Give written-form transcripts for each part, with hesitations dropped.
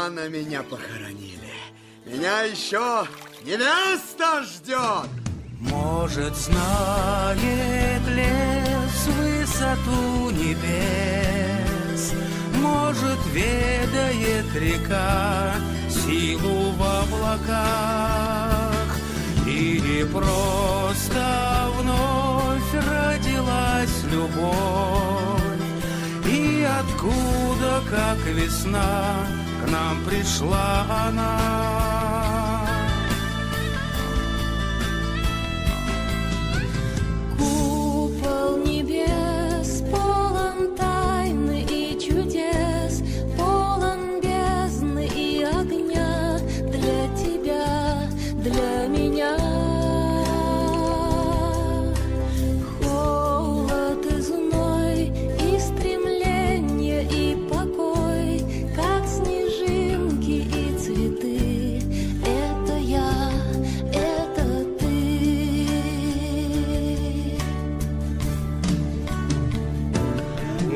Рано меня похоронили. Меня еще невеста ждет. Может, знает лес высоту небес, может, ведает река силу в облаках, или просто вновь родилась любовь, и откуда, как весна, к нам пришла она. Купол небес полон тайны и чудес, полон бездны и огня для тебя, для меня. Холод и зной, и стремление, и покой, как снежинки и цветы. Это я, это ты.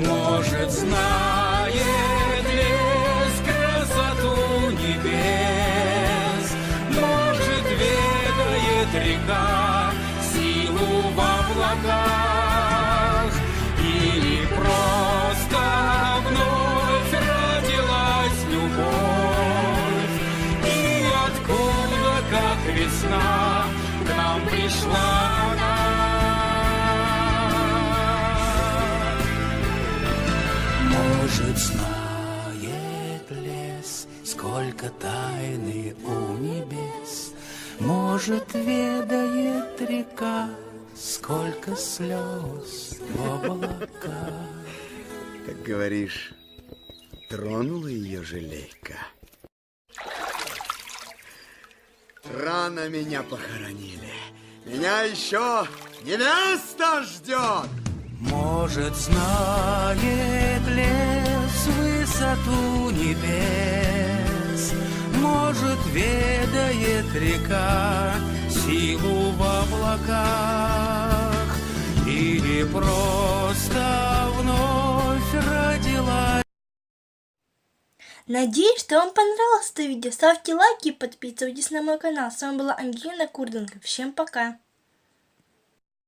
Может, знает лес красоту небес, может, ведает река силу в облаках, или просто вновь родилась любовь, и откуда, как весна, к нам пришла она. Может, знает лес, сколько тайны у небес, может, ведает река, сколько слез в облаках. Как говоришь, тронула ее жалейка. Рано меня похоронили. Меня еще невеста ждет. Может, знает лес высоту небес, может, ведает река силу в облаках, или просто вновь родилась. Надеюсь, что вам понравилось это видео. Ставьте лайки и подписывайтесь на мой канал. С вами была Ангелина Курденко. Всем пока!